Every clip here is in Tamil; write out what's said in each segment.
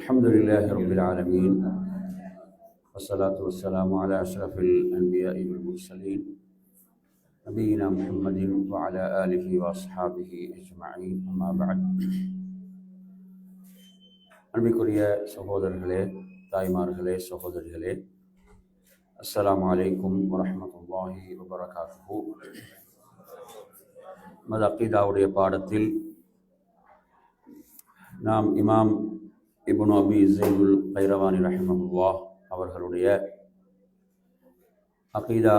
الحمد لله رب العالمين والصلاة والسلام على أشرف الأنبياء والمرسلين نبينا محمد وعلى آله وأصحابه أجمعين أما بعد. அன்பிற்குரிய சகோதரர்களே, தாய்மார்களே, சகோதரிகளே, அஸ்ஸலாமு அலைக்கும் வரஹ்மத்துல்லாஹி வபரகாத்துஹு. மத அக்கீதாவுடைய பாடத்தில் நாம் இமாம் இப்னு அபி ஸைதுல் கைரவானி ரஹிமஹுல்லாஹ் அவர்களுடைய அகீதா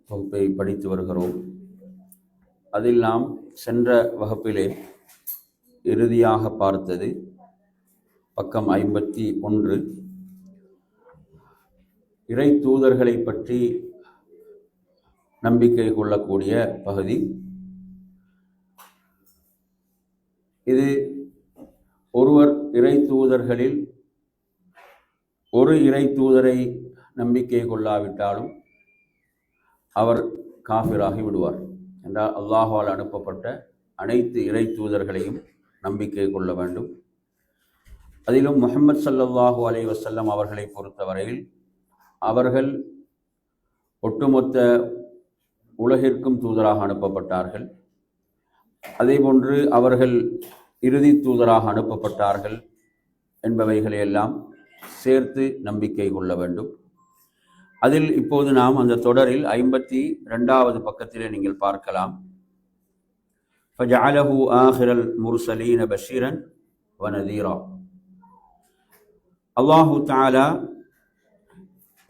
தொகுப்பை படித்து வருகிறோம். அதில் நாம் சென்ற வகுப்பிலே இறுதியாக பார்த்தது பக்கம் 51, இறை தூதர்களை பற்றி நம்பிக்கை கொள்ளக்கூடிய பகுதி. இது ஒருவர் இறை தூதர்களில் ஒரு இறை தூதரை நம்பிக்கை கொள்ளாவிட்டாலும் அவர் காஃபிராகி விடுவார் என்றால் அல்லாஹ்வால் அனுப்பப்பட்ட அனைத்து இறை தூதர்களையும் நம்பிக்கை கொள்ள வேண்டும். அதிலும் முஹம்மது ஸல்லல்லாஹு அலைஹி வஸல்லம் அவர்களை பொறுத்தவரையில் அவர்கள் ஒட்டுமொத்த உலகிற்கும் தூதராக அனுப்பப்பட்டார்கள். அதேபோன்று அவர்கள் இறுதி தூதராக அனுப்பப்பட்டார்கள் என்பவைகளையெல்லாம் சேர்த்து நம்பிக்கை கொள்ள வேண்டும். அதில் இப்போது நாம் அந்த தொடரில் 52வது பக்கத்திலே நீங்கள் பார்க்கலாம். فَجَعَلَهُ آخِرَ الْمُرْسَلِينَ بَشِيرًا وَنَذِيرًا. அல்லாஹு தஆலா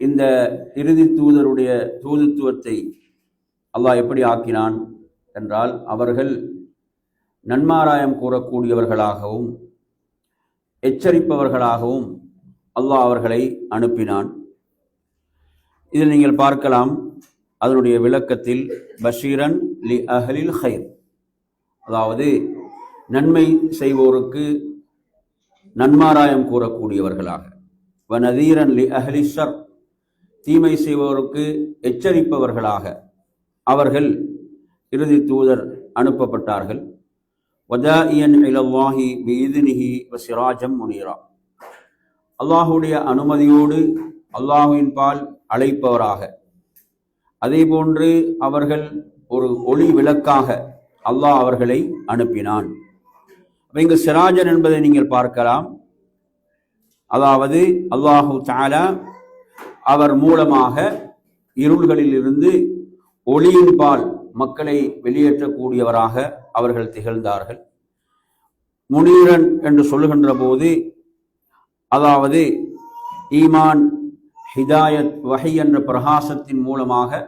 இந்த இறுதி தூதருடைய தூதுத்துவத்தை அல்லாஹ் எப்படி ஆக்கினான் என்றால், அவர்கள் நன்மாராயம் கூறக்கூடியவர்களாகவும் எச்சரிப்பவர்களாகவும் அல்லாஹ் அவர்களை அனுப்பினான். இதில் நீங்கள் பார்க்கலாம், அதனுடைய விளக்கத்தில் பஷீரன் லி அஹ்லில் கைர், அதாவது நன்மை செய்வோருக்கு நன்மாராயம் கூறக்கூடியவர்களாக, வநதீரன் லி அஹ்லி ஷர், தீமை செய்வோருக்கு எச்சரிப்பவர்களாக அவர்கள் இறுதி தூதர் அனுப்பப்பட்டார்கள். வதாஇயன் இலல்லாஹி பிஇذனிஹி வசிராஜம் முனீரா, அல்லாஹுடைய அனுமதியோடு அல்லாஹுவின் பால் அழைப்பவராக, அதேபோன்று அவர்கள் ஒரு ஒளி விளக்காக அல்லாஹ் அவர்களை அனுப்பினான். இங்கு சிராஜன் என்பதை நீங்கள் பார்க்கலாம். அதாவது அல்லாஹு தஆலா அவர் மூலமாக இருள்களில் இருந்து ஒளியின் பால் மக்களை வெளியேற்றக்கூடியவராக அவர்கள் திகழ்ந்தார்கள். முனீரன் என்று சொல்லுகின்ற போது, அதாவது ஈமான், ஹிதாயத், வஹி என்ற பிரகாசத்தின் மூலமாக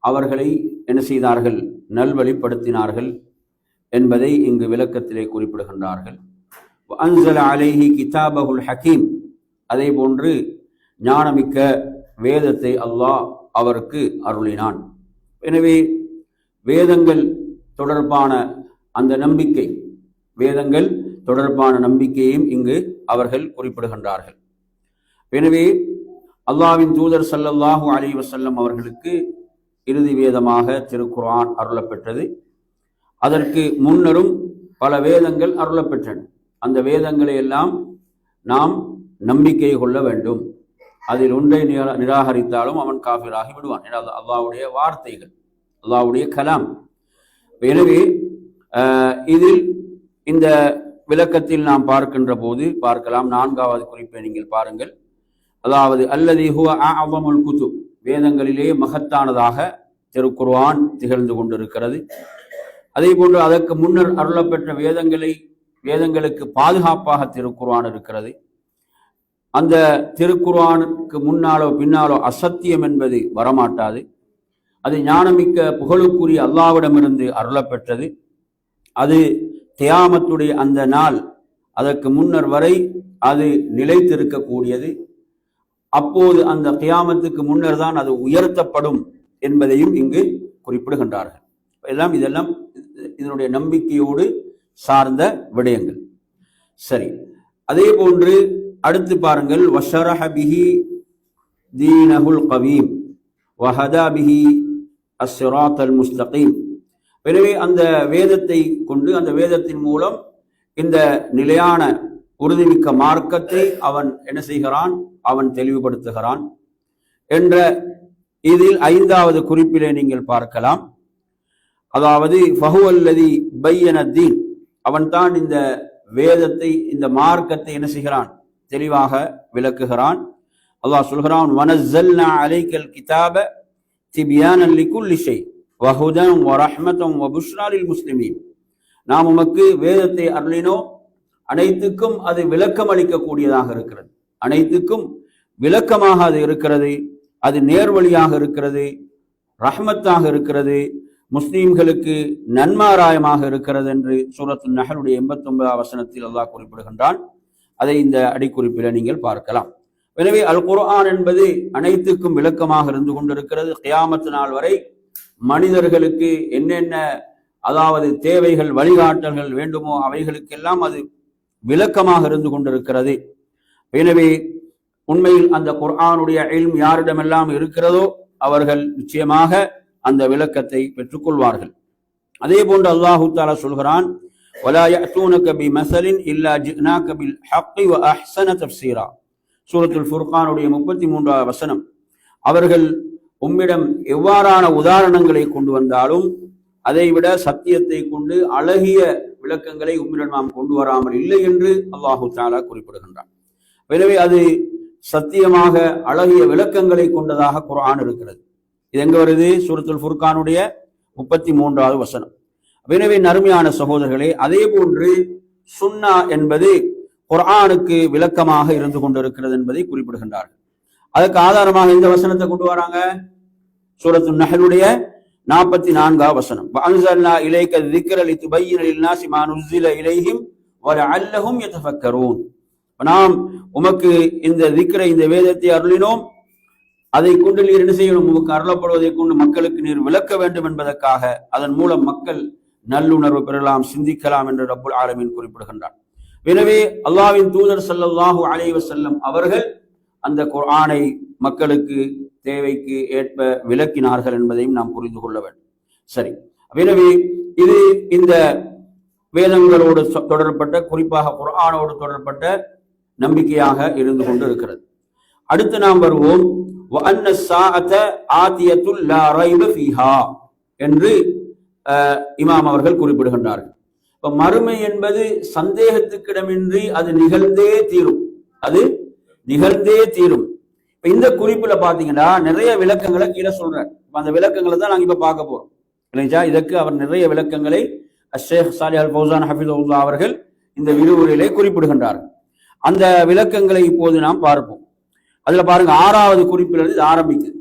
அவர்களை என்ன செய்தார்கள், நல்வழிப்படுத்தினார்கள் என்பதை இங்கு விளக்கத்திலே குறிப்பிடுகின்றார்கள். அன்ஸல அலைஹி கிதாபஹுல் ஹக்கீம், அதே போன்று ஞானமிக்க வேதத்தை அல்லாஹ் அவருக்கு அருளினான். எனவே வேதங்கள் தொடர்பான அந்த நம்பிக்கை, வேதங்கள் தொடர்பான நம்பிக்கையையும் இங்கு அவர்கள் குறிப்பிடுகின்றார்கள். எனவே அல்லாஹ்வின் தூதர் ஸல்லல்லாஹு அலைஹி வஸல்லம் அவர்களுக்கு இறுதி வேதமாக திருக்குர்ஆன் அருளப்பெற்றது. அதற்கு முன்னரும் பல வேதங்கள் அருளப்பெற்றன. அந்த வேதங்களை எல்லாம் நாம் நம்பிக்கை கொள்ள வேண்டும். அதில் ஒன்றை நிராகரித்தாலும் அவன் காஃபிராகி விடுவான். ஏன்னா அல்லாஹ்வுடைய வார்த்தைகள், அல்லாஹ்வுடைய கலாம். எனவே இதில் இந்த விளக்கத்தில் நாம் பார்க்கின்ற போது பார்க்கலாம், 4வது குறிப்பை நீங்கள் பாருங்கள். அதாவது அல்லதி ஹுவ அஅஸமுல் குதுப், வேதங்களிலே மகத்தானதாக திருக்குர்ஆன் திகழ்ந்து கொண்டிருக்கிறது. அதே போன்று அதற்கு முன்னர் அருளப்பெற்ற வேதங்களுக்கு பாதுகாப்பாக திருக்குர்ஆன் இருக்கிறது. அந்த திருக்குர்ஆனுக்கு முன்னாலோ பின்னாலோ அசத்தியம் என்பது வரமாட்டாது. அது ஞானமிக்க புகழுக்குரிய அல்லாஹ்விடமிருந்து அருளப்பெற்றது. அது கியாமத்துடைய அந்த நாள், அதற்கு முன்னர் வரை அது நிலைத்திருக்கக்கூடியது. அப்போது அந்த கியாமத்துக்கு முன்னர் தான் அது உயர்த்தப்படும் என்பதையும் இங்கு குறிப்பிடுகின்றார்கள். இதெல்லாம் இதனுடைய நம்பிக்கையோடு சார்ந்த விடயங்கள். சரி, அதே போன்று அடுத்து பாருங்கள், வஷரஹ பிஹி தீனஹுல் கவீம் வஹதா பிஹி அஸ்ஸிராத்தல் முஸ்தகீம். எனவே அந்த வேதத்தை கொண்டு, அந்த வேதத்தின் மூலம் இந்த நிலையான உறுதிமிக்க மார்க்கத்தை அவன் என்ன செய்கிறான், அவன் தெளிவுபடுத்துகிறான் என்ற இதில் 5வது குறிப்பிலே நீங்கள் பார்க்கலாம். அதாவது ஃபஹுவல்லதி பையனத்தீன், அவன் தான் இந்த வேதத்தை, இந்த மார்க்கத்தை என்ன செய்கிறான், தெளிவாக விளக்குகிறான். அல்லாஹ் சொல்கிறான், வனஸ்ஸல்னா அலைக்கல் கிதாப திப்யானன் லிகுல்லி ஷை வஹுதன் வரஹ்மத்தன் வபுஷ்ரா லில் முஸ்லிமீன். நாம் உமக்கு வேதத்தை அருளினோம், அனைத்துக்கும் அது விளக்கம் அளிக்கக்கூடியதாக இருக்கிறது, அனைத்துக்கும் விளக்கமாக அது இருக்கிறது, அது நேர்வழியாக இருக்கிறது, ரஹ்மத்தாக இருக்கிறது, முஸ்லீம்களுக்கு நன்மாராயமாக இருக்கிறது என்று சூரத்து நஹலுடைய 89வது வசனத்தில் அல்லாஹ் குறிப்பிடுகின்றான். அதை இந்த அடிக்குறிப்பில் நீங்கள் பார்க்கலாம். எனவே அல் குர்ஆன் என்பது அனைத்துக்கும் விளக்கமாக இருந்து கொண்டிருக்கிறது. கியாமத்து நாள் வரை மனிதர்களுக்கு என்னென்ன அதாவது தேவைகள், வழிகாட்டல்கள் வேண்டுமோ அவைகளுக்கெல்லாம் அது விளக்கமாக இருந்து கொண்டிருக்கிறது. எனவே உண்மையில் அந்த குர்ஆனுடைய இல்ம் யாரிடமெல்லாம் இருக்கிறதோ அவர்கள் நிச்சயமாக அந்த விளக்கத்தை பெற்றுக்கொள்வார்கள். அதே போன்று அல்லாஹு தஆலா சொல்கிறான், வலா யஅதூனக பிமஸலின் இல்லா ஜினாக பில் ஹக்கி வ அஹ்ஸன தஃப்ஸீரா. சூரத்துல் ஃபுர்கானுடைய 33வது வசனம். அவர்கள் உம்மிடம் எவ்வாறான உதாரணங்களை கொண்டு வந்தாலும் அதைவிட சத்தியத்தை கொண்டு அழகிய விளக்கங்களை உம்மிடம் நாம் கொண்டு வராமல் இல்லை என்று அல்லாஹு தஆலா குறிப்பிடுகின்றான். எனவே அது சத்தியமாக அழகிய விளக்கங்களை கொண்டதாக குர்ஆன் இருக்கிறது. இது எங்க வருது? சூரத்துல் ஃபுர்கானுடைய 33வது வசனம். எனவே நறுமையான சகோதரர்களே, அதே போன்று சுன்னா என்பது குர்ஆனுக்கு விளக்கமாக இருந்து கொண்டிருக்கிறது என்பதை குறிப்பிடுகின்றார்கள். அதுக்கு ஆதாரமாக இந்த வசனத்தை கொண்டு வராங்க. சூரத்துன் நஹலுடைய 44வது வசனம். வஅன்ஸல்னா இலைக ذிக்ர லிதுபய்யின லின்னாஸி மா நுஸில இலைஹிம் வலஅல்லஹும் யதஃபக்கரூன். நாம் உமக்கு இந்த திக்ரை, இந்த வேதத்தை அருளினோம், அதை கொண்டு நீர் என்ன செய்யணும், உமக்கு அருளப்படுவதை கொண்டு மக்களுக்கு நீர் விளக்க வேண்டும் என்பதற்காக, அதன் மூலம் மக்கள் நல்லுணர்வு பெறலாம், சிந்திக்கலாம் என்று ரப்புல் ஆலமீன் குறிப்பிடுகின்றார். எனவே அல்லாஹ்வின் தூதர் ஸல்லல்லாஹு அலைஹி வஸல்லம் அவர்கள் அந்த குர்ஆனை மக்களுக்கு தேவைக்கு ஏற்ப விளக்கினார்கள் என்பதையும் நாம் புரிந்து கொள்ள வேண்டும். சரி, எனவே இது இந்த வேதங்களோடு தொடர்பட்ட, குறிப்பாக குர்ஆனோடு தொடர்பட்ட நம்பிக்கையாக இருந்து கொண்டு இருக்கிறது. அடுத்து நாம் வருவோம், வஅன்ன ஸாஅத ஆதியத்துல் லா ரைப ஃபீஹா என்று இமாம் அவர்கள் குறிப்பிடுகின்றார்கள். இப்ப மறுமை என்பது சந்தேகத்துக்கிடமின்றி அது நிகழ்ந்தே தீரும், அது நிகழ்ந்தே தீரும். இப்ப இந்த குறிப்புல பாத்தீங்கன்னா நிறைய விளக்கங்களை கீழே சொல்றார். அந்த விளக்கங்களை தான் நாங்க இப்ப பார்க்க போறோம் இல்லைங்களா. இதற்கு அவர் நிறைய விளக்கங்களை ஷேக் சாலிஹ் அல் ஃபௌசான் ஹஃபிஸஹுல்லாஹ் அவர்கள் இந்த விரிவுரையிலே குறிப்பிடுகின்றார்கள். அந்த விளக்கங்களை இப்போது நாம் பார்ப்போம். அதுல பாருங்க, 6வது குறிப்பிலிருந்து இது ஆரம்பிக்குது.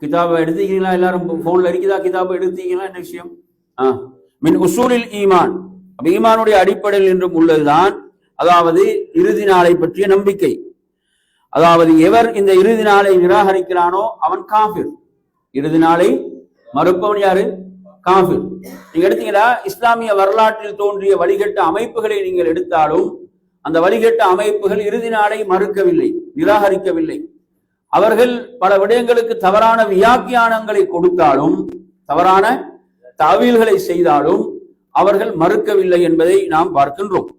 கிதாபை எடுத்தீங்களா? எல்லாரும் போன்ல இருக்குதா? கிதாபை எடுத்தீங்களா? என்ன விஷயம்? மின் உசூலில் ஈமான். அப்ப ஈமானுடைய அடிப்படையில் என்றும் உள்ளதுதான், அதாவது இறுதி நாளை பற்றிய நம்பிக்கை. அதாவது எவர் இந்த இறுதி நாளை நிராகரிக்கிறானோ அவன் காஃபிர். இறுதி நாளை மறுப்பவன் யாரு? காஃபிர். நீங்க எடுத்தீங்களா, இஸ்லாமிய வரலாற்றில் தோன்றிய வழிகட்ட அமைப்புகளை நீங்கள் எடுத்தாலும் அந்த வழிகட்ட அமைப்புகள் இறுதி நாளை மறுக்கவில்லை, நிராகரிக்கவில்லை. அவர்கள் பல விடயங்களுக்கு தவறான வியாக்கியானங்களை கொடுத்தாலும், தவறான தவீல்களை செய்தாலும் அவர்கள் மறுக்கவில்லை என்பதை நாம் பார்க்கின்றோம்.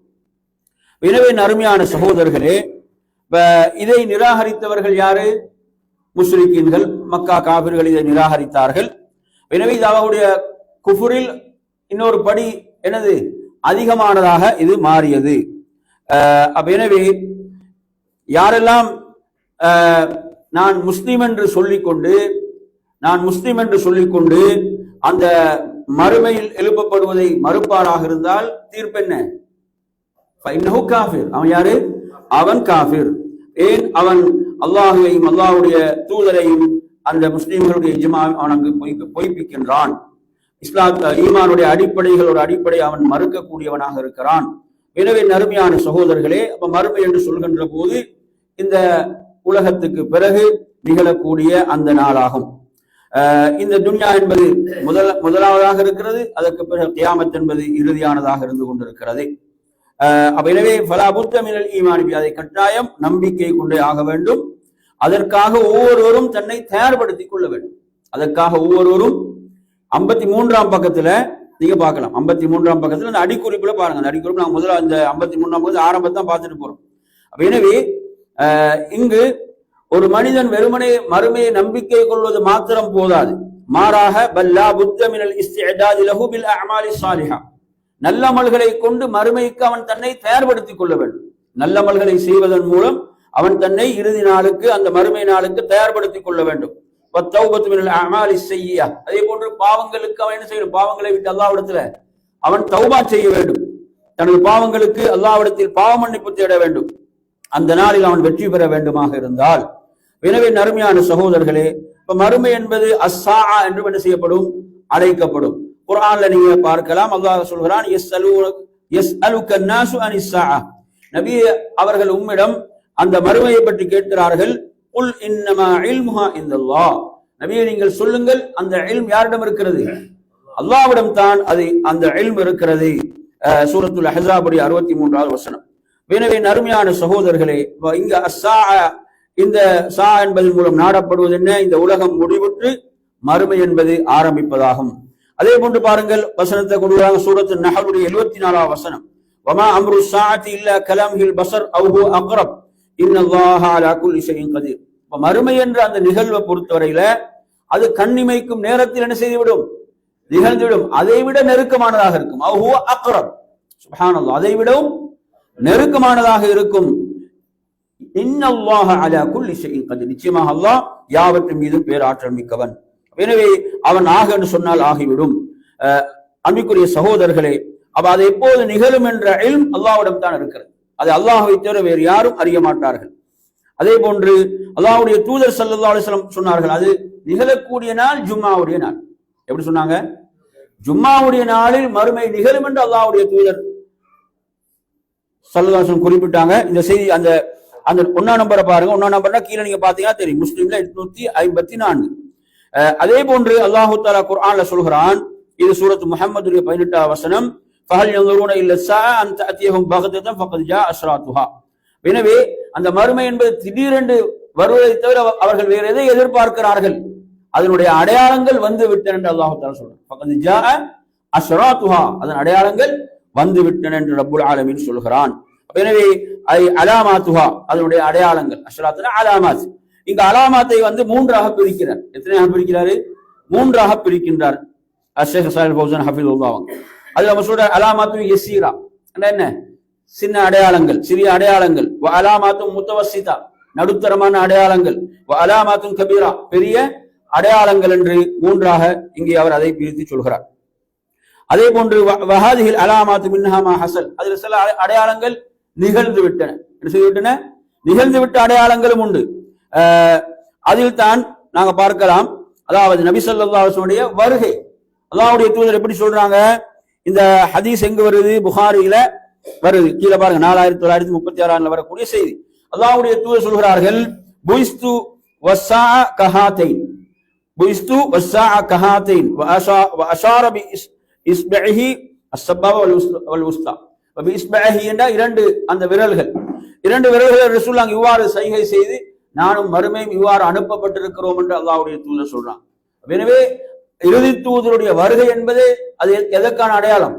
எனவே நறுமையான சகோதரர்களே, இதை நிராகரித்தவர்கள் யாரு? முஸ்லிக்கீன்கள், மக்கா காபிர்கள் இதை நிராகரித்தார்கள். எனவே இது அவருடைய குஃபுரில் இன்னொரு படி என்னது அதிகமானதாக இது மாறியது. எனவே யாரெல்லாம் நான் முஸ்லிம் என்று சொல்லிக்கொண்டு அந்த மறுமையில் எழுப்பப்படுவதை மறுப்பாராக இருந்தால் தீர்ப்பு என்ன? அவன் யாரு? அவன் காஃபிர். ஏன்? அவன் அல்லாஹுவையும் அல்லாஹுடைய தூதரையும் அந்த முஸ்லிம்களுடைய இஜ்மா அவனுக்கு பொய்ப்பிக்கின்றான். இஸ்லாம் ஈமானுடைய அடிப்படைகளோட அடிப்படை அவன் மறுக்கக்கூடியவனாக இருக்கிறான். எனவே நறுமையான சகோதரர்களே, அப்ப மறுமை என்று சொல்கின்ற போது இந்த உலகத்துக்கு பிறகு நிகழக்கூடிய அந்த நாளாகும். இந்த துன்யா என்பது முதலாவதாக இருக்கிறது, அதற்கு பிறகு கியாமத் என்பது இறுதியானதாக இருந்து கொண்டிருக்கிறது. எனவே ஃபலா புத்த மினல் ஈமான், அதை கட்டாயம் நம்பிக்கை கொண்டே ஆக வேண்டும். அதற்காக ஒவ்வொருவரும் தன்னை தயார்படுத்திக் கொள்ள வேண்டும். அதற்காக ஒவ்வொருவரும் 53ஆம் பக்கத்துல நீங்க பார்க்கலாம் 53ஆம் பக்கத்துல அந்த அடிக்குறிப்புல பாருங்க. அந்த அடிக்குறிப்பு நாங்க முதல்ல அந்த 53ஆம் பக்கத்துல ஆரம்பத்தான் பார்த்துட்டு போறோம். எனவே இங்கு ஒரு மனிதன் வெறுமனே மறுமையை நம்பிக்கை கொள்வது மாத்திரம் போதாது, மாறாக பல்லா புத்த மினல் இஸ்திஅதாதி லஹு பில் அஅமாலி ஸாலிஹா, நல்லமல்களை கொண்டு மறுமைக்கு அவன் தன்னை தயார்படுத்திக் கொள்ள வேண்டும். நல்லமல்களை செய்வதன் மூலம் அவன் தன்னை இறுதி நாளுக்கு, அந்த மறுமை நாளுக்கு தயார்படுத்திக் கொள்ள வேண்டும். வத்தௌபத்து மினல் அஅமாலி ஸய்யிஆ, அதே போன்று பாவங்களுக்கு அவன் என்ன செய்யணும், பாவங்களை விட்டு அல்லாஹ்விடத்துல அவன் தௌபா செய்ய வேண்டும். தனது பாவங்களுக்கு அல்லாஹ்விடத்தில் பாவ மன்னிப்பு தேட வேண்டும். அந்த நாளில் அவன் வெற்றி பெற வேண்டுமாக இருந்தால். எனவே நறுமையான சகோதரர்களே, இப்ப மறுமை என்பது அஸ்ஸாஅ என்று என்ன செய்யப்படும், அழைக்கப்படும். குர்ஆன்ல நீங்க பார்க்கலாம், அல்லாஹ் சொல்கிறான், யஸ்அலுக அன்னாசு அனிஸ்ஸாஅ, நபி அவர்கள் உம்மிடம் அந்த மறுமையை பற்றி கேட்கிறார்கள். குல் இன்னமா இல்முஹா இந்தல்லாஹ், நபியே நீங்கள் சொல்லுங்கள், அந்த இல்ம் யாரிடம் இருக்கிறது, அல்லாஹ்விடம் தான் அது அந்த இல்ம் இருக்கிறது. சூரத்துல் அஹ்ஸாபுடைய 63வது வசனம். எனவே நறுமையான சகோதரர்களே, இங்க அஸ்ஸாஅ, இந்த சா என்பதன் மூலம் நாடப்படுவது என்ன, இந்த உலகம் முடிவுற்று மறுமை என்பது ஆரம்பிப்பதாகும். அதே போன்று பாருங்கள், வசனத்தை கொடுக்கிறாங்க. சூரத்து நஹலுடைய 74வது வசனம், வமா அம்ரு ஸாஅத்தி இல்லா கலாம்ஹில் பஸர் அவ் ஹுவ அக்ரப் இன்னல்லாஹ அலா குல்லி ஷைஇன் கதீர். மறுமை என்ற அந்த நிகழ்வை பொறுத்தவரையில அது கண்ணிமைக்கும் நேரத்தில் என்ன செய்துவிடும், நிகழ்ந்துவிடும். அதை விட நெருக்கமானதாக இருக்கும். அவ் ஹுவ அக்ரப், சுப்ஹானல்லாஹ், அதை விடவும் நெருக்கமானதாக இருக்கும். இன்னல்லாஹ அலா குல்லி ஷைஇன் கதீர், நிச்சயமாக அல்லாஹ் யாவற்றின் மீதும் பேராற்றல் மிக்கவன். எனவே அவன் ஆக என்று சொன்னால் ஆகிவிடும். அன்பிற்குரிய சகோதரர்களே, அப்ப அது எப்போது நிகழும் என்ற இல்ம் அல்லாஹ்விடம் தான் இருக்கிறது. அது அல்லாஹ்வை தவிர வேறு யாரும் அறிய மாட்டார்கள். அதே போன்று அல்லாஹ்வுடைய தூதர் ஸல்லல்லாஹு அலைஹி வஸல்லம் சொன்னார்கள், அது நிகழக்கூடிய நாள் ஜும்மாவுடைய நாள். எப்படி சொன்னாங்க, ஜும்மாவுடைய நாளில் மறுமை நிகழும் என்று அல்லாஹ்வுடைய தூதர் ஸல்லல்லாஹு அலைஹி வஸல்லம் குறிப்பிட்டாங்க. இந்த செய்தி அந்த அந்த 1ஆம் நம்பரை பாருங்க. 1ஆம் நம்பர்னா கீழே நீங்க பாத்தீங்கன்னா தெரியும், முஸ்லிம்ல 854. அதே போன்று அல்லாஹு தஆலா குர்ஆன்ல சொல்கிறான், இது சூரத் முஹம்மதுடைய 18வது வசனம், ஃபஹல் யன்துரூன இல்ல ஸாஅ அன் தஅதியஹும் பக்ததன் ஃபகத் ஜாஅ அஷ்ராத்துஹா. எனவே அந்த மறுமை என்பது திடீரென்று வருவதை தவிர அவர்கள் வேறு எதை எதிர்பார்க்கிறார்கள், அதனுடைய அடையாளங்கள் வந்து விட்டன என்று அல்லாஹு தஆலா சொல்றான். ஃபகத் ஜாஅ அஷ்ராத்துஹா, அதன் அடையாளங்கள் வந்து விட்டன என்று ரப்புல் ஆலமீன் சொல்கிறான். எனவே அலாமாத்துஹா, அதனுடைய அடையாளங்கள், அஷ்ராத்துனா அலாமாத். இங்க அலாமாத்தை வந்து 3ஆக பிரிக்கிறார். எத்தனையாக பிரிக்கிறாரு, 3ஆக பிரிக்கின்றார் ஷேக் ஸாலிஹ் ஃபௌஸான் ஹஃபிதுல்லாஹ். அது நம்ம சொல்ற அலாமாத்து யஸீரா என்ன, சின்ன அடையாளங்கள், சிறிய அடையாளங்கள். வ அலாமாத்தும் முத்தவஸ்ஸிதா, நடுத்தரமான அடையாளங்கள். வ அலாமாத்தும் கபீரா, பெரிய அடையாளங்கள் என்று 3ஆக இங்கே அவர் அதை பிரித்து சொல்கிறார். அதே போன்று வஹாதிஹில் அலாமாத்து மின்ஹா மா ஹஸல், அதில் சில அடையாளங்கள் நிகழ்ந்து விட்டன. என்ன செய்து விட்டன, நிகழ்ந்து விட்ட அடையாளங்களும் உண்டு. அதில் தான் நாங்க பார்க்கலாம், அதாவது நபி ஸல்லல்லாஹு அலைஹி வஸல்லம் வருகை. அல்லாஹ்வுடைய தூதர் எப்படி சொல்றாங்க, இந்த ஹதீஸ் எங்க வருது, புகாரியில வருது. கீழே பாருங்க, 4936 வரக்கூடிய செய்தி. அல்லாஹ்வுடைய தூதர் சொல்கிறார்கள், புயிஸ்து வஸ்ஸாஅ கஹாத்தைன், புயிஸ்து வஸ்ஸாஅ கஹாத்தைன் வ அஷார பி இஸ்பஹி அஸ்ஸபாவ வல் உஸ்தா. பி இஸ்பஹி என்ற இரண்டு அந்த விரல்கள், இரண்டு விரல்களை ரசூலுல்லாஹ் இவ்வாறு சைகை செய்து, நானும் மறுமையும் இவ்வாறு அனுப்பப்பட்டிருக்கிறோம் என்று அல்லாஹ்வுடைய தூதர் சொல்றான். எனவே இறுதி தூதருடைய வருகை என்பது அது எதற்கான அடையாளம்,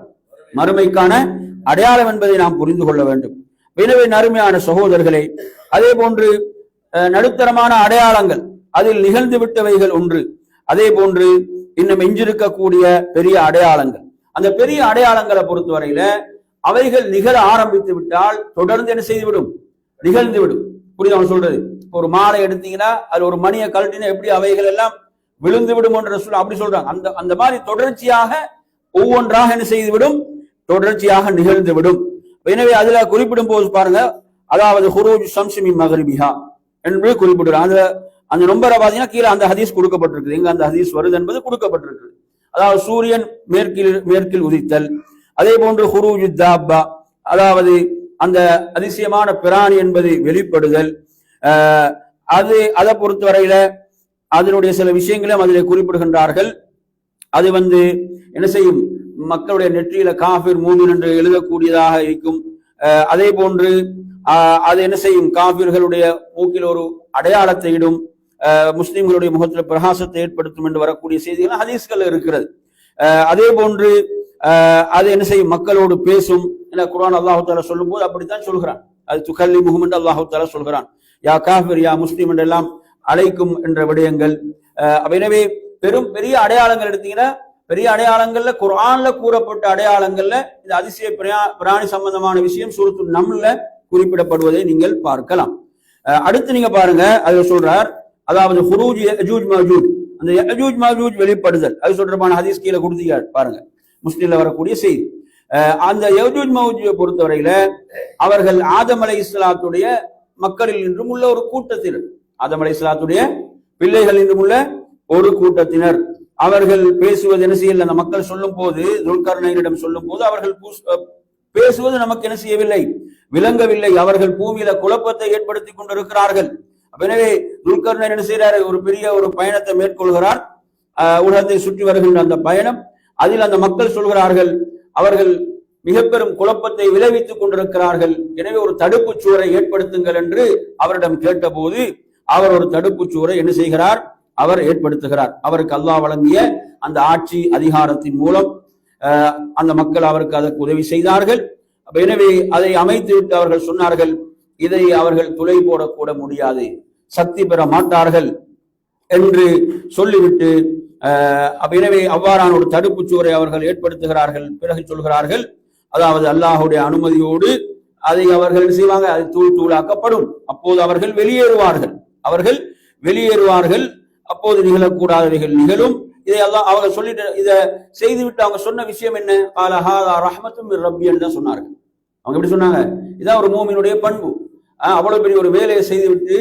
மறுமைக்கான அடையாளம் என்பதை நாம் புரிந்து கொள்ள வேண்டும். எனவே நறுமையான சகோதரர்களே, அதே போன்று நடுத்தரமான அடையாளங்கள், அதில் நிகழ்ந்து விட்டவைகள் ஒன்று. அதே போன்று இன்னும் எஞ்சிருக்கக்கூடிய பெரிய அடையாளங்கள். அந்த பெரிய அடையாளங்களை பொறுத்தவரையில அவைகள் நிகழ ஆரம்பித்து விட்டால் தொடர்ந்து என்ன செய்துவிடும், நிகழ்ந்து விடும். புரியுது அவன் சொல்றது. ஒரு மாலை எடுத்தீங்கன்னா அது ஒரு மணியை கழட்டினா எப்படி அவைகள் எல்லாம் விழுந்து விடும் என்று சொல்ல அப்படி சொல்றாங்க. அந்த அந்த மாதிரி தொடர்ச்சியாக ஒவ்வொன்றாக என்ன செய்துவிடும், தொடர்ச்சியாக நிகழ்ந்து விடும். எனவே அதுல குறிப்பிடும் போது பாருங்க, அதாவது ஹுரூஜ் ஷம்ஸி மின் மக்ரிபிஹா என்று குறிப்பிடுறாங்க. அந்த அந்த நம்பரை பாத்தீங்கன்னா கீழே அந்த ஹதீஸ் கொடுக்கப்பட்டிருக்கு. எங்க அந்த ஹதீஸ் வருது என்பது கொடுக்கப்பட்டிருக்கு. அதாவது சூரியன் மேற்கில் உதித்தல். அதே போன்று ஹுரூஜ் தாப்பா, அதாவது அந்த அதிசயமான பிராணி என்பது வெளிப்படுதல். அதை பொறுத்தவரையில அதனுடைய சில விஷயங்களையும் அதில் குறிப்பிடுகின்றார்கள். அது என்ன செய்யும், மக்களுடைய நெற்றியில காஃபிர் மூமின் என்று எழுதக்கூடியதாக இருக்கும். அதே போன்று அது என்ன செய்யும், காஃபிர்களுடைய மூக்கில் ஒரு அடையாளத்தை இடும், முஸ்லிம்களுடைய முகத்தில் பிரகாசத்தை ஏற்படுத்தும் என்று வரக்கூடிய செய்திகள் ஹதீஸ்கள் இருக்கிறது. அதே போன்று அது என்ன செய்யும், மக்களோடு பேசும். குர்ஆன் அல்லாஹு தஆலா சொல்லும் போது அப்படித்தான் சொல்கிறான். அது துகல்லிமுஹும் என்று அல்லாஹு தஆலா சொல்கிறான். யா காஃபிர் யா முஸ்லிம் என்றெல்லாம் அழைக்கும் என்ற விடயங்கள். எனவே பெரிய அடையாளங்கள் எடுத்தீங்கன்னா, பெரிய அடையாளங்கள்ல குர்ஆன்ல கூறப்பட்ட அடையாளங்கள்ல இந்த அதிசய பிராணி சம்பந்தமான விஷயம் சூரத்துல் நம்ல குறிப்பிடப்படுவதை நீங்கள் பார்க்கலாம். அடுத்து நீங்க பாருங்க, அது சொல்றார், அதாவது ஹுரூஜ் யஜூஜ் மஜூஜ், அந்த யஜூஜ் மஜூஜ் வெளிப்படுதல், அது தொடர்பான ஹதீஸ் கீழே கொடுத்தீங்க பாருங்க, முஸ்லிம்ல வரக்கூடிய செய்தி. அந்த யஜூஜ் மஜூஜை பொறுத்தவரையில அவர்கள் ஆதம் அலைஹிஸ்ஸலாத்துடைய மக்களில் நின்றும் உள்ள ஒரு கூட்டத்தினர், ஆதம் அலைஹிஸ்ஸலாத்துடைய பிள்ளைகள் நின்றும் உள்ள ஒரு கூட்டத்தினர். அவர்கள் பேசுவது என்ன செய்யல, அந்த மக்கள் சொல்லும் போது, துல்கர்னைனிடம் சொல்லும் போது அவர்கள் பேசுவது நமக்கு என்ன செய்யவில்லை, விளங்கவில்லை. அவர்கள் பூமியில குழப்பத்தை ஏற்படுத்தி கொண்டிருக்கிறார்கள். எனவே துல்கர்னைன் என்ன செய்யறாரு, ஒரு பெரிய ஒரு பயணத்தை மேற்கொள்கிறார். உலகத்தை சுற்றி வருகின்ற அந்த பயணம், அதில் அந்த மக்கள் சொல்கிறார்கள், அவர்கள் மிக பெரும் குழப்பத்தை விளைவித்துக் கொண்டிருக்கிறார்கள், எனவே ஒரு தடுப்பு சுவரை ஏற்படுத்துங்கள் என்று அவரிடம் கேட்டபோது அவர் ஒரு தடுப்பு சுவரை என்ன செய்கிறார், அவர் ஏற்படுத்துகிறார். அவருக்கு அல்லாஹ் வழங்கிய அந்த ஆட்சி அதிகாரத்தின் மூலம் அந்த மக்கள் அவருக்கு அதற்கு உதவி செய்தார்கள். எனவே அதை அமைத்து விட்டு அவர்கள் சொன்னார்கள், இதை அவர்கள் துளை போடக்கூட முடியாது, சக்தி பெற மாட்டார்கள் என்று சொல்லிவிட்டு, எனவே அவ்வாறான ஒரு தடுப்பு சுவரை அவர்கள் ஏற்படுத்துகிறார்கள். பிறகு சொல்கிறார்கள், அதாவது அல்லாஹுடைய அனுமதியோடு அதை அவர்கள் செய்வாங்க, அது தூள் தூளாக்கப்படும். அப்போது அவர்கள் வெளியேறுவார்கள். அப்போது நிகழக்கூடாதவைகள் நிகழும். இதை அல்லாஹ் அவங்க சொல்லிட்டு, இதை செய்துவிட்டு அவங்க சொன்ன விஷயம் என்ன, ரஹ்மத்தும் மிர் ரப்பி என்று தான் சொன்னார்கள். அவங்க எப்படி சொன்னாங்க, இதான் ஒரு மூமினுடைய பண்பு. அவ்வளவு பெரிய ஒரு வேலையை செய்துவிட்டு,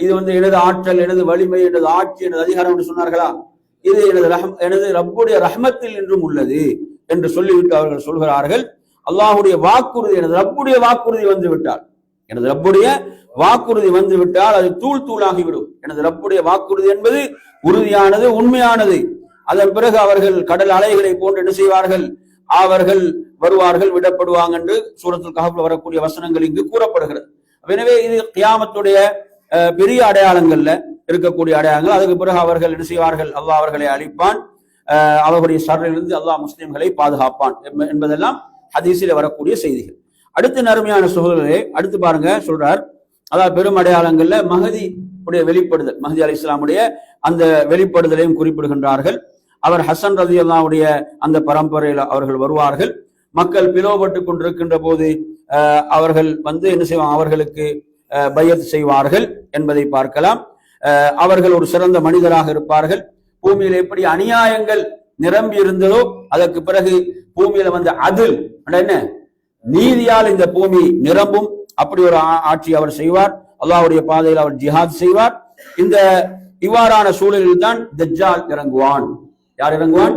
இது எனது ஆற்றல், எனது வலிமை, எனது ஆட்சி, எனது அதிகாரம் என்று சொன்னார்களா, இது எனது ரப்புடைய ரஹ்மத்தில் என்றும் உள்ளது என்று சொல்லிவிட்டு அவர்கள் சொல்கிறார்கள், அல்லாஹுடைய வாக்குறுதி, எனது ரப்புடைய வாக்குறுதி வந்து விட்டால் அது தூள் தூளாகிவிடும். எனது ரப்புடைய வாக்குறுதி என்பது உறுதியானது, உண்மையானது. அதன் பிறகு அவர்கள் கடல் அலைகளை போன்று என்ன செய்வார்கள், அவர்கள் வருவார்கள், விடப்படுவாங்க என்று சூரத்துல் கஹ்ஃப்ல வரக்கூடிய வசனங்கள் இங்கு கூறப்படுகிறது. எனவே இது கியாமத்துடைய பெரிய அடையாளங்கள்ல இருக்கக்கூடிய அடையாளங்கள். அதுக்கு பிறகு அவர்கள் என்ன செய்வார்கள், அல்லாஹ் அவர்களை அழிப்பான், அவர்களுடைய ஷர்ரிலிருந்து அல்லாஹ் முஸ்லிம்களை பாதுகாப்பான் என்பதெல்லாம் ஹதீஸில் வரக்கூடிய செய்திகள். அடுத்து நறுமையான சகோதரர்களே, அடுத்து பாருங்க சொல்றார், அதாவது பெரும் அடையாளங்கள்ல மஹதி உடைய வெளிப்படுதல், மஹதி அலைஹிஸ்ஸலாமுடைய அந்த வெளிப்படுதலையும் குறிப்பிடுகின்றார்கள். அவர் ஹசன் ரலியல்லாஹுடைய அந்த பரம்பரையில் அவர்கள் வருவார்கள். மக்கள் பிளவுபட்டு கொண்டிருக்கின்ற போது அவர்கள் என்ன செய்வாங்க, அவர்களுக்கு பையத் செய்வார்கள் என்பதை பார்க்கலாம். அவர்கள் ஒரு சிறந்த மனிதராக இருப்பார்கள். பூமியில் எப்படி அநியாயங்கள் நிரம்பி இருந்ததோ அதற்கு பிறகு பூமியில அதில் என்ன நீதியால் இந்த பூமி நிரம்பும். அப்படி ஒரு ஆட்சி அவர் செய்வார். அல்லாஹ்வுடைய பாதையில் அவர் ஜிஹாத் செய்வார். இந்த இவ்வாறான சூழலில் தான் தஜ்ஜால் இறங்குவான். யார் இறங்குவான்?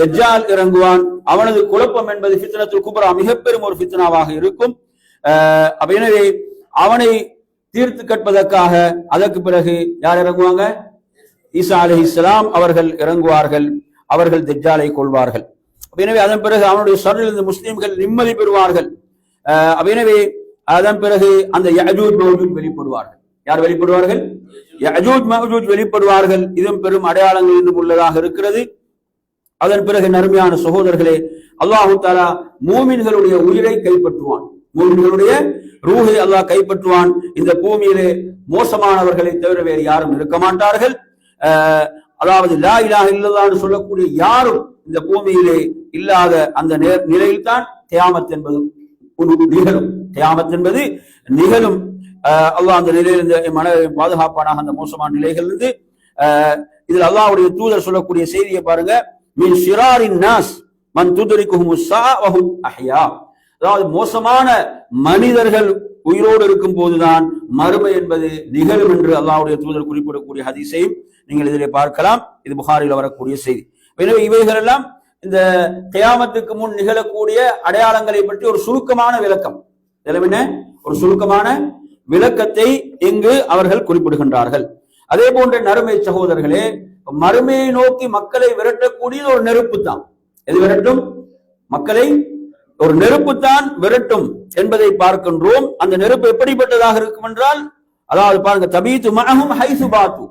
தஜ்ஜால் இறங்குவான். அவனது குழப்பம் என்பது ஃபித்னத்துல் குப்ரா, மிக பெரும் ஒரு ஃபித்னாவாக இருக்கும். எனவே அவனை தீர்த்து கற்பதற்காக அதற்கு பிறகு யார் இறங்குவாங்க? ஈசா அலைஹிஸ்ஸலாம் அவர்கள் இறங்குவார்கள். அவர்கள் தஜ்ஜாலை கொள்வார்கள். எனவே அதன் பிறகு அவனுடைய ஷர்ரிலிருந்து முஸ்லிம்கள் நிம்மதி பெறுவார்கள். எனவே அதன் பிறகு அந்த யஜூஜ் மஜூஜ் வெளிப்படுவார்கள். யார் வெளிப்படுவார்கள்? யஜூஜ் மஜூஜ் வெளிப்படுவார்கள். இதுவும் பெரும் அடையாளங்கள் இன்னும் உள்ளதாக இருக்கிறது. அதன் பிறகு நறுமையான சகோதரர்களே, அல்லாஹு தஆலா மூமின்களுடைய உயிரை கைப்பற்றுவான். மூமின்களுடைய ரூஹை அல்லாஹ் கைப்பற்றுவான். இந்த பூமியிலே மோசமானவர்களை தவிர வேறு யாரும் இருக்க மாட்டார்கள். அதாவது லா இலாஹ இல்லல்லாஹ் சொல்லக்கூடிய யாரும் இந்த பூமியிலே இல்லாத அந்த நிலையில் தான் கியாமத் என்பது நிகழும். கியாமத் என்பது நிகழும். அல்லாஹ் அந்த நிலையிலிருந்து மனதை பாதுகாப்பானாக அந்த மோசமான நிலைகளிலிருந்து. இதில் அல்லாஹ்வுடைய தூதர் சொல்லக்கூடிய செய்தியை பாருங்க, மின் ஷிராரின் நாஸ் மன் துத்ரிகுஹுமுஸ் ஸாஅ வஹும் அஹ்யா. அதாவது மோசமான மனிதர்கள் உயிரோடு இருக்கும் போதுதான் மறுமை என்பது நிகழும் என்று அல்லாஹ்வுடைய தூதர் குறிப்பிடக்கூடிய ஹதீஸையும் நீங்கள் இதிலே பார்க்கலாம். இது புகாரில் வரக்கூடிய செய்தி. எனவே இவைகள் எல்லாம் இந்த கியாமத்துக்கு முன் நிகழக்கூடிய அடையாளங்களை பற்றி ஒரு சுருக்கமான விளக்கம், ஒரு சுருக்கமான விளக்கத்தை இங்கு அவர்கள் குறிப்பிடுகின்றார்கள். அதே போன்ற நறுமை சகோதரர்களே, மறுமையை நோக்கி மக்களை விரட்டக்கூடிய ஒரு நெருப்பு தான். எது விரட்டும்? மக்களை ஒரு நெருப்பு தான் விரட்டும் என்பதை பார்க்கின்றோம். அந்த நெருப்பு எப்படிப்பட்டதாக இருக்கும் என்றால், அதாவது பாருங்க, தபீத்து மஅஹும் ஹைசு பாத்து,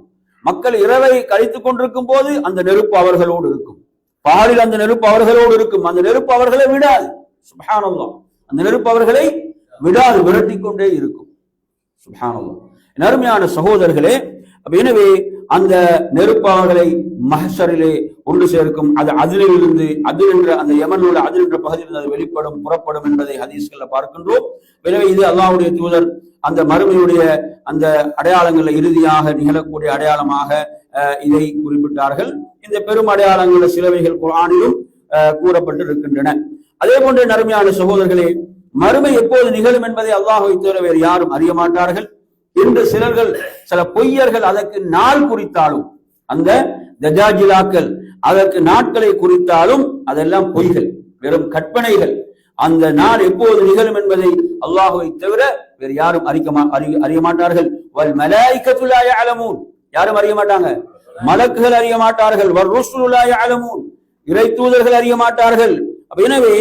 மக்கள் இரவை கழித்துக் கொண்டிருக்கும் போது அந்த நெருப்பு அவர்களோடு இருக்கும். பகலில் அந்த நெருப்பு அவர்களோடு இருக்கும், அந்த நெருப்பு அவர்களை விடாது. சுப்ஹானல்லாஹ், அந்த நெருப்பு அவர்களை விடாது, விரட்டி கொண்டே இருக்கும். சுப்ஹானல்லாஹ். அருமையான சகோதரர்களே, எனவே அந்த நெருப்பு அவர்களை மஹ்ஷரிலே ஒன்று சேர்க்கும். அது அதிலிருந்து அதில் என்ற அந்த யமன் உள்ள அதில் என்ற பகுதியில் அது வெளிப்படும், புறப்படும் என்பதை ஹதீஸ்கள்ல பார்க்கின்றோம். எனவே இது அல்லாஹ்வுடைய தூதர் அந்த மறுமையுடைய அந்த அடையாளங்களை இறுதியாக நிகழக்கூடிய அடையாளமாக இதை குறிப்பிட்டார்கள். இந்த பெரும் அடையாளங்கள சிலவைகள் குர்ஆனிலும் கூறப்பட்டு இருக்கின்றன. அதே போன்ற நறுமையான சகோதரர்களே, மறுமை எப்போது நிகழும் என்பதை அல்லாஹ்வை தவிர வேறு யாரும் அறிய மாட்டார்கள் என்று சில பொய்யர்கள் அதற்கு நாள் குறித்தாலும், அந்த தஜாஜிலாக்கள் அதற்கு நாட்களை குறித்தாலும் அதெல்லாம் பொய்கள், வெறும் கற்பனைகள். அந்த நாள் எப்போது நிகழும் என்பதை அல்லாஹ்வை தவிர வேறு யாரும் அறிய மாட்டார்கள். வல் மலாயிகத்து லா யஅலமூன், யாரும் அறிய மாட்டாங்க. மலக்குகள் அறிய மாட்டார்கள். வர் ருசுலு லா யஅலமூன், இறை தூதர்கள் அறிய மாட்டார்கள். எனவே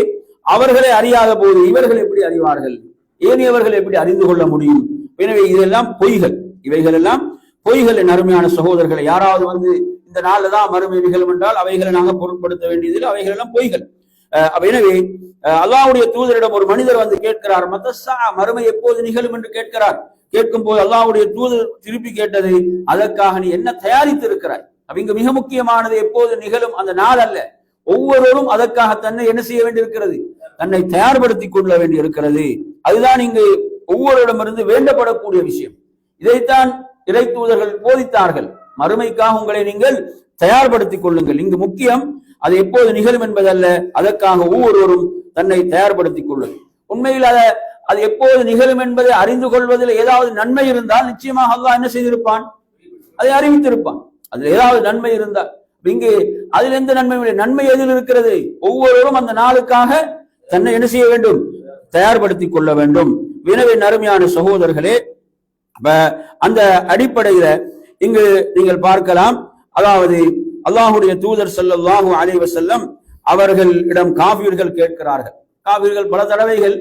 அவர்களை அறியாத போது இவர்கள் எப்படி அறிவார்கள்? ஏனையவர்கள் எப்படி அறிந்து கொள்ள முடியும்? எனவே இதெல்லாம் பொய்கள், இவைகள் எல்லாம் பொய்கள். என் அருமையான சகோதரர்களை, யாராவது இந்த நாள்ல தான் மறுமை நிகழும் என்றால் அவைகளை நாங்கள் பொருட்படுத்த வேண்டியதில் அவைகள் எல்லாம் பொய்கள். எனவே அல்லாஹ்வுடைய தூதரிடம் ஒரு மனிதர் கேட்கிறார், மத்தஸ்ஸா, மறுமை எப்போது நிகழும் என்று கேட்கிறார். கேட்கும் போது அல்லாஹ்வுடைய தூதர் திருப்பி கேட்டது, அதற்காக நீ என்ன தயாரித்து இருக்கிறாய்? இங்க மிக முக்கியமானது எப்போது நிகழும் அந்த நாள் அல்ல, ஒவ்வொருவரும் அதற்காக தன்னை என்ன செய்ய வேண்டியிருக்கிறது? தன்னை தயார்படுத்திக் கொள்ள வேண்டி இருக்கிறது. அதுதான் இங்கு ஒவ்வொருடமிருந்து வேண்டப்படக்கூடிய விஷயம். இதைத்தான் இறை தூதர்கள் போதித்தார்கள். மறுமைக்காக உங்களை நீங்கள் தயார்படுத்திக் கொள்ளுங்கள். இங்கு முக்கியம் அது எப்போது நிகழும் என்பதல்ல, அதற்காக ஒவ்வொருவரும் தன்னை தயார்படுத்திக் கொள்ளுங்கள். உண்மையில் அது எப்போது நிகழும் என்பதை அறிந்து கொள்வதில் ஏதாவது நன்மை இருந்தால் நிச்சயமாக அல்லாஹ் என்ன செய்திருப்பான்? அதை அறிவித்திருப்பான். அதில் ஏதாவது நன்மை இருந்தால். இங்கு அதில் எந்த நன்மையும் இல்லை. நன்மை எதில் இருக்கிறது? ஒவ்வொருவரும் அந்த நாளுக்காக தன்னை என்ன செய்ய வேண்டும்? தயார்படுத்திக் கொள்ள வேண்டும். எனவே அருமையான சகோதரர்களே, அந்த அடிப்படையில இங்கு நீங்கள் பார்க்கலாம். அதாவது அல்லாஹ்வுடைய தூதர் ஸல்லல்லாஹு அலைஹி வஸல்லம் அவர்களிடம் காஃபிர்கள் கேட்கிறார்கள். காஃபிர்கள் பல தடவைகள்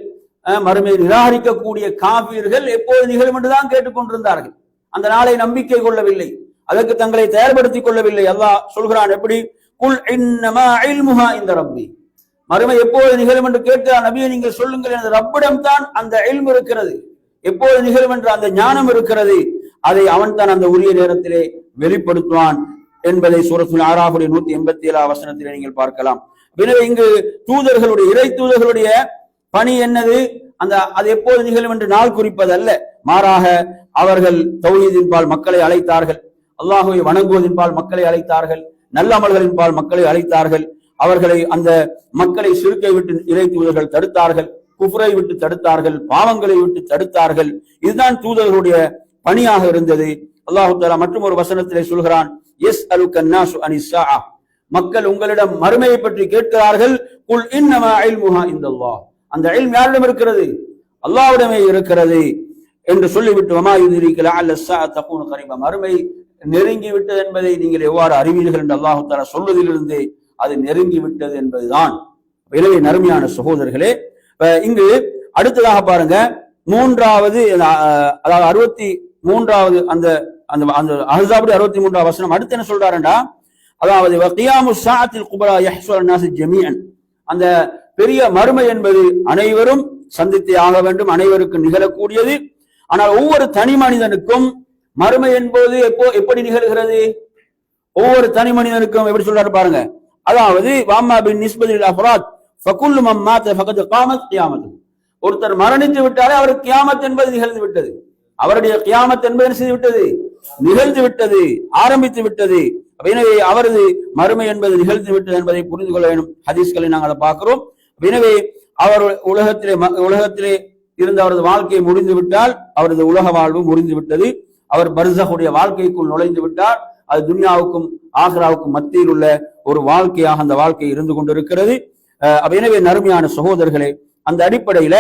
மறுமையை நிராகரிக்கக்கூடிய காஃபிர்கள் எப்போது நிகழும் என்றுதான் கேட்டுக்கொண்டிருந்தார்கள். அந்த நாளை நம்பிக்கை கொள்ளவில்லை, அதற்கு தங்களை தயார்படுத்திக் கொள்ளவில்லை. அல்லாஹ் சொல்கிறான், எப்படி? குல் இன்னமா இல்முஹா இன்த ரப்பி, மறுமை எப்போது நிகழும் என்று கேட்கிறார் நபியை, நீங்கள் சொல்லுங்கள், எனது ரப்பிடம் தான் அந்த இல்மு இருக்கிறது, எப்போது நிகழும் என்ற அந்த ஞானம் இருக்கிறது, அதை அவன் தான் அந்த உரிய நேரத்திலே வெளிப்படுத்துவான் என்பதை சூரத்துல் ஆராஃபுடைய 187 வசனத்திலே நீங்கள் பார்க்கலாம். எனவே இங்கு தூதர்களுடைய, இறை தூதர்களுடைய பணி என்னது? அது எப்போது நிகழும் என்று நாள் குறிப்பதல்ல, மாறாக அவர்கள் தௌஹீதின் பால் மக்களை அழைத்தார்கள், அல்லாஹுவை வணங்குவதின் பால் மக்களை அழைத்தார்கள், நல்ல அமல்களின் பால் மக்களை அழைத்தார்கள். அவர்களை அந்த மக்களை ஷிர்க்கை விட்டு இறை தூதர்கள் தடுத்தார்கள், குஃப்ரை விட்டு தடுத்தார்கள், பாவங்களை விட்டு தடுத்தார்கள். இதுதான் தூதர்களுடைய பணியாக இருந்தது. அல்லாஹு தஆலா மற்றும் ஒரு வசனத்திலே சொல்கிறான், யஸ்அலுகன் நாசு அனிஸ்ஸாஅ, மக்கள் உங்களிடம் மறுமையை பற்றி கேட்கிறார்கள், குல் இன்னமா இல்முஹா இன்தல்லாஹ், அந்த இல்ம் யாரிடம் இருக்கிறது? அல்லாஹ்விடமே இருக்கிறது என்று சொல்லிவிட்டு, வமா யுத்ரீக லஅல்ல ஸாஅ தகூனு கரீபா, மறுமை நெருங்கி விட்டது என்பதை நீங்கள் எவ்வாறு அறிவீர்கள் என்று அல்லாஹு தஆலா சொல்வதிலிருந்து அது நெருங்கி விட்டது என்பதுதான். எனவே நறுமையான சகோதரர்களே, இங்கு அடுத்ததாக பாருங்க, மூன்றாவது, அதாவது 63வது அந்த அஹ்ஸாபுடைய 63வது வசனம் அடுத்து என்ன சொல்றாருண்டா, அதாவது வகியாமு ஸாஅத்தில் குப்ரா யஹ்ஷுரு அன்-நாஸ் ஜமீஅன், அந்த பெரிய மறுமை என்பது அனைவரும் சந்தித்தே ஆக வேண்டும், அனைவருக்கும் நிகழக்கூடியது. ஆனால் ஒவ்வொரு தனி மனிதனுக்கும் மறுமை என்பது எப்படி நிகழ்கிறது? ஒவ்வொரு தனி மனிதனுக்கும் எப்படி சொல்றாரு பாருங்க. அதாவது வாமா பின் நிஸ்பத்தில் அஃராத் ஃபகுல்லு மன் மாத ஃபகத் காமத் கியாமத்து, ஒருத்தர் மரணித்து விட்டாலே அவருக்கு கியாமத் என்பது நிகழ்ந்து விட்டது, அவருடைய கியாமத் என்பது செய்து விட்டது, நிகழ்ந்து விட்டது, ஆரம்பித்து விட்டது. எனவே அவரது மறுமை என்பது நிகழ்ந்து விட்டது என்பதை புரிந்து கொள்ள வேண்டும். ஹதீஸ்களை நாங்கள் அதை பார்க்கிறோம். எனவே அவர் உலகத்திலே இருந்த அவரது வாழ்க்கை முடிந்து விட்டால் அவரது உலக வாழ்வு முடிந்து விட்டது. அவர் பர்ஸஹுடைய வாழ்க்கைக்குள் நுழைந்து விட்டார். அது துன்யாவுக்கும் ஆஹிராவுக்கும் மத்தியில் உள்ள ஒரு வாழ்க்கையாக அந்த வாழ்க்கை இருந்து கொண்டிருக்கிறது. எனவே நறுமையான சகோதரர்களே, அந்த அடிப்படையில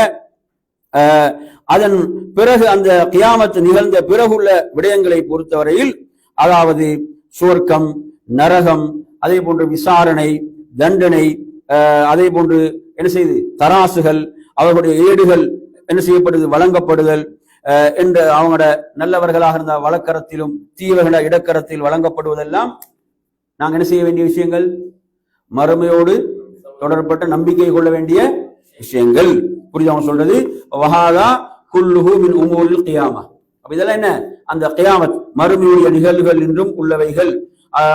அதன் பிறகு அந்த கியாமத் நிகழ்ந்த பிறகுள்ள விடயங்களை பொறுத்தவரையில், அதாவது சுவர்க்கம், நரகம், அதே போன்று விசாரணை, தண்டனை, அதே போன்று என்ன செய்து தராசுகள், அவர்களுடைய ஏடுகள் என்ன செய்யப்படுது, வழங்கப்படுதல் என்று அவங்களோட நல்லவர்களாக இருந்த வலக்கரத்திலும் தீவர்கள இடக்கரத்தில் வழங்கப்படுவதெல்லாம் நாங்கள் என்ன செய்ய வேண்டிய விஷயங்கள். மறுமையோடு தொடர்பட்ட நம்பிக்கை கொள்ள வேண்டிய விஷயங்கள். புரியுது அவங்க சொல்றது? வஹாதா குல்லுஹு மின் உமூரில் கியாமா. அப்ப இதெல்லாம் என்ன? அந்த கியாமத் மறுமையுடைய நிகழ்வுகள் என்றும் உள்ளவைகள்.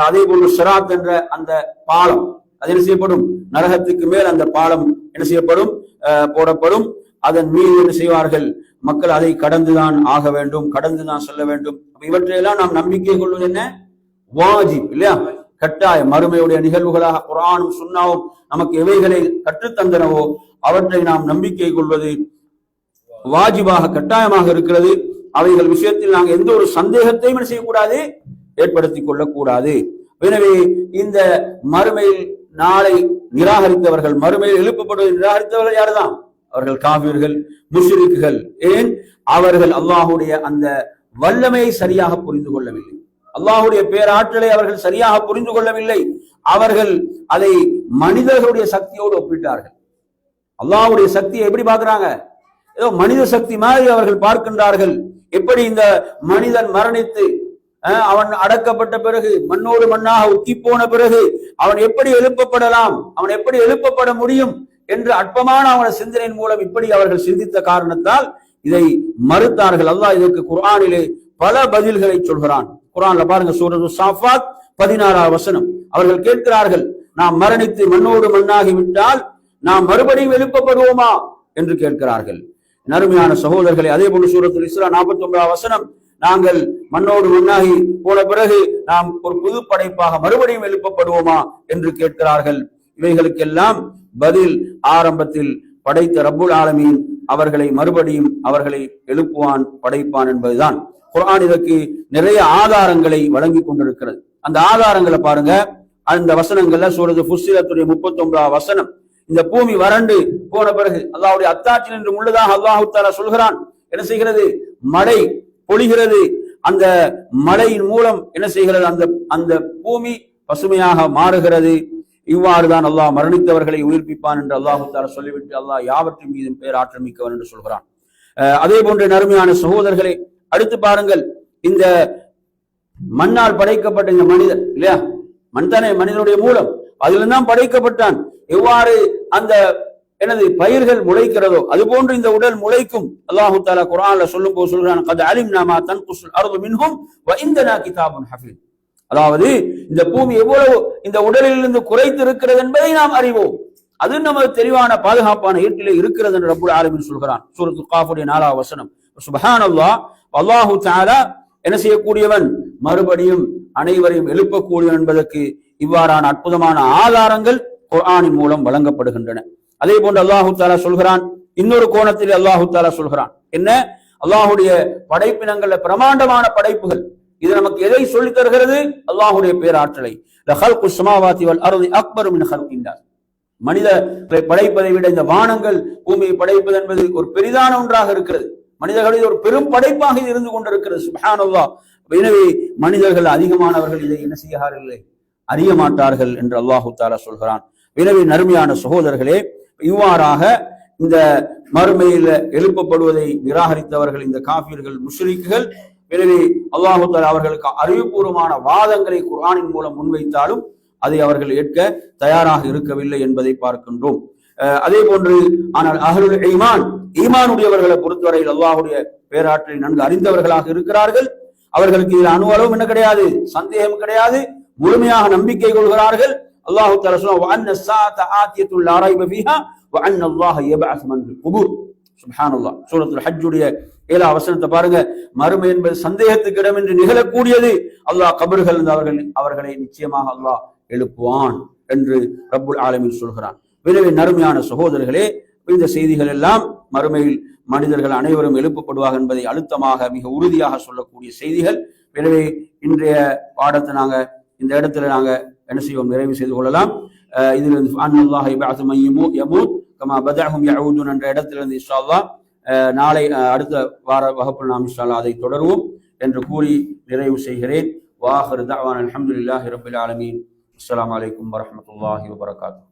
அதே போன்று சிராத் என்ற அந்த பாலம் அது என்ன செய்யப்படும்? நரகத்துக்கு மேல் அந்த பாலம் என்ன செய்யப்படும்? போடப்படும். அதன் மீது என்ன செய்வார்கள்? மக்கள் அதை கடந்துதான் ஆக வேண்டும், கடந்துதான் செல்ல வேண்டும். இவற்றையெல்லாம் நாம் நம்பிக்கை கொள்வது என்ன? வாஜிப் இல்லையா? கட்டாயம். மறுமையுடைய நிகழ்வுகளாக குர்ஆனும் சுன்னாவும் நமக்கு எவைகளை கற்றுத்தந்தனவோ அவற்றை நாம் நம்பிக்கை கொள்வது வாஜிபாக கட்டாயமாக இருக்கிறது. அவைகள் விஷயத்தில் நாங்கள் எந்த ஒரு சந்தேகத்தையும் செய்யக்கூடாது, ஏற்படுத்திக் கொள்ளக்கூடாது. எனவே இந்த மறுமையில் நாளை நிராகரித்தவர்கள், மறுமையில் எழுப்பப்படுவதை நிராகரித்தவர்கள் யாருதான்? அவர்கள் காஃபிர்கள், முஷ்ரிக்குகள். ஏன்? அவர்கள் அல்லாஹுடைய அந்த வல்லமையை சரியாக புரிந்து கொள்ளவில்லை, அல்லாஹுடைய பேராற்றலை அவர்கள் சரியாக புரிந்து கொள்ளவில்லை. அவர்கள் அதை மனிதர்களுடைய சக்தியோடு ஒப்பிட்டார்கள். அல்லாஹுடைய சக்தியை எப்படி பார்க்கிறாங்க? ஏதோ மனித சக்தி மாதிரி அவர்கள் பார்க்கின்றார்கள். எப்படி இந்த மனிதன் மரணித்து அவன் அடக்கப்பட்ட பிறகு, மண்ணோடு மண்ணாக உத்தி போன பிறகு அவன் எப்படி எழுப்பப்படலாம், அவன் எப்படி எழுப்பப்பட முடியும் என்று அற்பமான அவனது சிந்தனையின் மூலம் இப்படி அவர்கள் சிந்தித்த காரணத்தால் இதை மறுத்தார்கள். அல்லாஹ் இதற்கு குர்ஆனிலே பல பதில்களை சொல்கிறான். குர்ஆன்ல பாருங்க, சூரத்து சாஃபாத் 16வது வசனம். அவர்கள் கேட்கிறார்கள், நாம் மரணித்து மண்ணோடு மண்ணாகி விட்டால் நாம் மறுபடியும் எழுப்பப்படுவோமா என்று கேட்கிறார்கள். நறுமையான சகோதரர்களை, அதே போன்று சூரத்துல் இஸ்ரா 49வது வசனம், நாங்கள் மண்ணோடு மண்ணாகி போன பிறகு நாம் ஒரு புது படைப்பாக மறுபடியும் எழுப்பப்படுவோமா என்று கேட்கிறார்கள். இவைகளுக்கெல்லாம் பதில் ஆரம்பத்தில் படைத்த ரப்புல் ஆலமீன் அவர்களை மறுபடியும் அவர்களை எழுப்புவான், படைப்பான் என்பதுதான். குர்ஆன் இதற்கு நிறைய ஆதாரங்களை வழங்கி கொண்டிருக்கிறது. அந்த ஆதாரங்களை பாருங்க, அந்த வசனங்கள்ல சூரத்து ஃபுஸ்ஸிலத்துடைய 39வது வசனம். இந்த பூமி வறண்டு போன பிறகு அல்லாஹ்வுடைய அத்தாட்சி என்று உள்ளதாக அல்லாஹ் தஆலா சொல்கிறான். என்ன செய்கிறது? மழை பொழிகிறது. அந்த மழையின் மூலம் என்ன செய்கிறது? அந்த பூமி பசுமையாக மாறுகிறது. இவ்வாறுதான் அல்லாஹ் மரணித்தவர்களை உயிர்ப்பிப்பான் என்று அல்லாஹ் தஆலா சொல்லிவிட்டு அல்லாஹ் யாவற்றின் மீதும் பேராற்றல் மிக்கவன் என்று சொல்கிறான். அதே போன்ற நறுமையான சகோதரர்களை, அடுத்து பாருங்கள், இந்த மண்ணால் படைக்கப்பட்ட இந்த மனிதன் இல்லையா, மண் தானே மனிதனுடைய மூலம், அதில்தான் படைக்கப்பட்டான். எவ்வாறு அந்த எனது பயிர்கள் முளைக்கிறதோ அது போன்று இந்த உடல் முளைக்கும். அல்லாஹு தஆலா குர்ஆன்ல சொல்லும் போது சொல்றான், கத் அலிம்னா மா தன்குசுல் அர்து மின்ஹும் வ இந்தனா கிதாபுன் ஹஃபீஸ். அதாவது இந்த பூமி எவ்வளவு இந்த உடலிலிருந்து குறைத்து இருக்கிறது என்பதை நாம் அறிவோம். அது நமது தெளிவான பாதுகாப்பான ஈட்டிலே இருக்கிறது என்று ரப்புல் ஆலமீன் சொல்கிறான். சூரத்துல் காஃபுடைய 4வது வசனம். சுப்ஹானல்லாஹ், அல்லாஹு தஆலா என்ன செய்யக்கூடியவன்? மறுபடியும் அனைவரையும் எழுப்பக்கூடியவன் என்பதற்கு இவ்வாறான அற்புதமான ஆதாரங்கள் குர்ஆனின் மூலம் வழங்கப்படுகின்றன. அதே போன்று அல்லாஹு தஆலா சொல்கிறான், இன்னொரு கோணத்தில் அல்லாஹு தஆலா சொல்கிறான் என்ன? அல்லாஹுடைய படைப்பினங்கள்ல பிரமாண்டமான படைப்புகள். இது நமக்கு எதை சொல்லித் தருகிறது? அல்லாஹுடைய பேராற்றலை. லஹல்குஸ் ஸமாவாதி வல் அர்தி அக்பரு மின் ஹல்கின் நாஸ். மனிதர்களை படைப்பதை விட இந்த வானங்கள் பூமியை படைப்பது என்பது ஒரு பெரிதான ஒன்றாக இருக்கிறது. மனிதர்களில் ஒரு பெரும் படைப்பாக இது இருந்து கொண்டிருக்கிறது. சுப்ஹானல்லாஹ். எனவே மனிதர்கள் அதிகமானவர்கள் இதை என்ன செய்யார்கள்? அறிய மாட்டார்கள் என்று அல்லாஹு தஆலா சொல்கிறான். எனவே நறுமையான சகோதரர்களே, இவ்வாறாக இந்த மறுமையில் எழுப்பப்படுவதை நிராகரித்தவர்கள் இந்த காஃபிர்கள், முஷ்ரிக்குகள். எனவே அல்லாஹு தஆலா அவர்களுக்கு அறிவுபூர்வமான வாதங்களை குர்ஆனின் மூலம் முன்வைத்தாலும் அதை அவர்கள் ஏற்க தயாராக இருக்கவில்லை என்பதை பார்க்கின்றோம். அதே போன்று ஆனால் அஹ்லுல் ஈமான், ஈமானுடையவர்களை பொறுத்தவரையில் அல்லாஹுடைய பேராற்றலை நன்கு அறிந்தவர்களாக இருக்கிறார்கள். அவர்களுக்கு இதில் அணு அளவும் என்ன கிடையாது, சந்தேகம் கிடையாது, முழுமையாக நம்பிக்கை கொள்கிறார்கள். அல்லாஹு தஆலா சொல்றான், வஅன்ன ஸாஅத ஆத்தியத்துல் லா ரைப ஃபீஹா வஅன்ன அல்லாஹ யபஅஸ் மன் ஃபில் குபூர். சுப்ஹானல்லாஹ். சூரத்துல் ஹஜ்ஜுடைய 7வது வசனத்தை பாருங்க. மறுமை என்பது சந்தேகத்துக்கு இடமின்றி நிகழக்கூடியது. அல்லாஹ் கபர்கள் அவர்களை நிச்சயமாக அல்லாஹ் எழுப்புவான் என்று ரப்புல் ஆலமீன் சொல்கிறான். எனவே நறுமையான சகோதரர்களே, இந்த செய்திகள் எல்லாம் மறுமையில் மனிதர்கள் அனைவரும் எழுப்பப்படுவார்கள் என்பதை அழுத்தமாக மிக உறுதியாக சொல்லக்கூடிய செய்திகள். எனவே இன்றைய பாடத்தை நாங்க இந்த இடத்துல நாங்க என்ன செய்வோம்? நிறைவு செய்து கொள்ளலாம். இதிலிருந்து அன்னல்லாஹ யபஅஸு மன் யமூத் கமா பதஅஹும் யஊதுன் என்ற இடத்திலிருந்து இன்ஷா அல்லாஹ் நாளை அடுத்த வார வகுப்பில் நாம் இன்ஷா அல்லாஹ் அதை தொடருவோம் என்று கூறி நிறைவு செய்கிறேன். வாஹிரு தஅவானா அல்ஹம்துலில்லாஹி ரப்பில் ஆலமீன். அஸ்ஸலாமு அலைக்கும் வரஹ்மத்துல்லாஹி வபரகாத்துஹு.